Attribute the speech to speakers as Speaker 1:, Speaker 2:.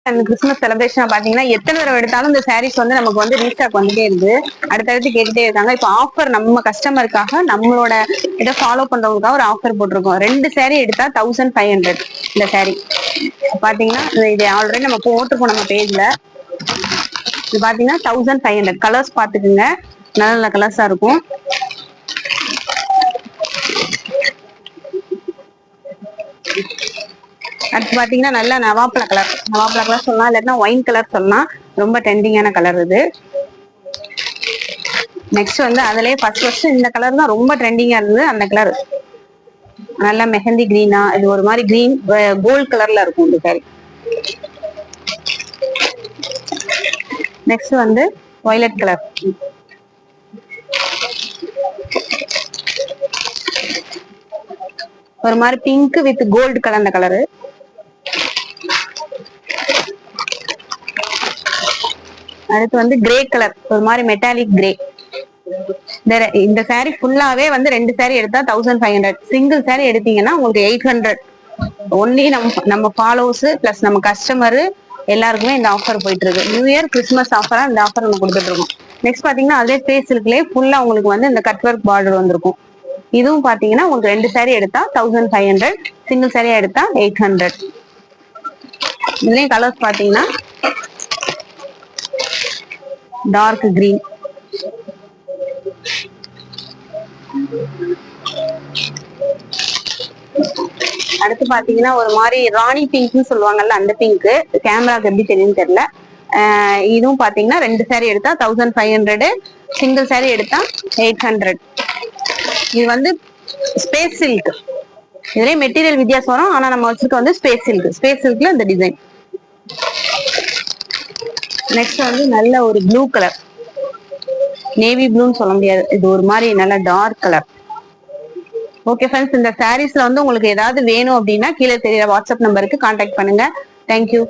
Speaker 1: அந்த Christmas celebration பாத்தீங்கன்னா எத்தனை தடவை எடுத்தாலும் இந்த சாரீஸ் வந்து நமக்கு வந்து ரீஸ்டாக் வந்துட்டே இருக்கு. அடுத்தடுத்து கேட்டுட்டே இருக்காங்க. இப்போ ஆஃபர் நம்ம கஸ்டமருக்காக நம்மளோட இதை ஃபாலோ பண்றவங்களுக்காக ஒரு ஆஃபர் போட்டிருக்கோம். 2 சாரீ எடுத்தா 1500 இந்த சாரீ பாத்தீங்கன்னா. இது ஆல்ரெடி நம்ம போட்டிருக்கோம் நம்ம பேஜ்ல. இது பாத்தீங்கன்னா 1500. கலர்ஸ் பாத்துக்குங்க, நல்ல நல்ல கலர்ஸா இருக்கும். அடுத்து பாத்தீங்கன்னா நல்ல நவாப்பழ கலர் சொல்லலாம், இல்லாட்டினா ஒயின் கலர் சொல்லலாம். ரொம்ப ட்ரெண்டிங்கான கலர் இது. நெக்ஸ்ட் வந்து அதுலயே ஃபர்ஸ்ட் இந்த கலர் தான் ரொம்ப ட்ரெண்டிங்கா இருந்தது. அந்த கலர் நல்லா மெஹந்தி கிரீனா, இது ஒரு மாதிரி கிரீன் கோல்ட் கலர்ல இருக்கும் இந்த சாரி. நெக்ஸ்ட் வந்து வயலட் கலர். ஒரு மாதிரி பிங்க் வித் கோல்டு கலந்த கலரு. அடுத்து வந்து கிரே கலர், ஒரு மாதிரி மெட்டாலிக் கிரே. இந்த சாரி ஃபுல்லாவே வந்து 2 சாரி எடுத்தா 1500. சிங்கிள் சாரி எடுத்தீங்கன்னா உங்களுக்கு 800. ஒன்லி நம்ம ஃபாலோவர்ஸ் பிளஸ் நம்ம கஸ்டமர் எல்லாருக்குமே இந்த ஆஃபர் போயிட்டு இருக்கு. நியூ இயர் கிறிஸ்துமஸ் ஆஃபரா இந்த ஆஃபர் நம்ம கொடுத்துட்டு இருக்கோம். நெக்ஸ்ட் பாத்தீங்கன்னா அதே ஃபேஸ் சில்க்லயே ஃபுல்லா உங்களுக்கு வந்து இந்த கட் ஒர்க் பார்டர் வந்திருக்கும். இதுவும் பாத்தீங்கன்னா உங்களுக்கு 2 சாரி எடுத்தா 1500, சிங்கிள் சாரியா எடுத்தா 800. இதுலயும் கலர்ஸ் பாத்தீங்கன்னா டார்க் கிரீன், அடுத்து பாத்தீங்கன்னா ஒரு மாதிரி ராணி பிங்க்னு சொல்லுவாங்கல்ல, அந்த பிங்க். கேமராக்கு எப்படி தெரியும் தெரியல. இதுவும் பாத்தீங்கன்னா 2 சாரி எடுத்தா 1500, சிங்கிள் சாரி எடுத்தா 800. இது வந்து ஸ்பேஸ் சில்க். இதுலயே மெட்டீரியல் வித்தியாசம் வரும், ஆனா நம்ம வச்சிருக்க வந்து ஸ்பேஸ் சில்க்ல இந்த டிசைன். நெக்ஸ்ட் வந்து நல்ல ஒரு ப்ளூ கலர், நேவி ப்ளூன்னு சொல்ல முடியாது, இது ஒரு மாதிரி நல்ல டார்க் கலர். ஓகே ஃப்ரெண்ட்ஸ், இந்த சாரீஸ்ல வந்து உங்களுக்கு ஏதாவது வேணும் அப்படின்னா கீழே தெரியற வாட்ஸ்அப் நம்பருக்கு கான்டாக்ட் பண்ணுங்க. தேங்க்யூ.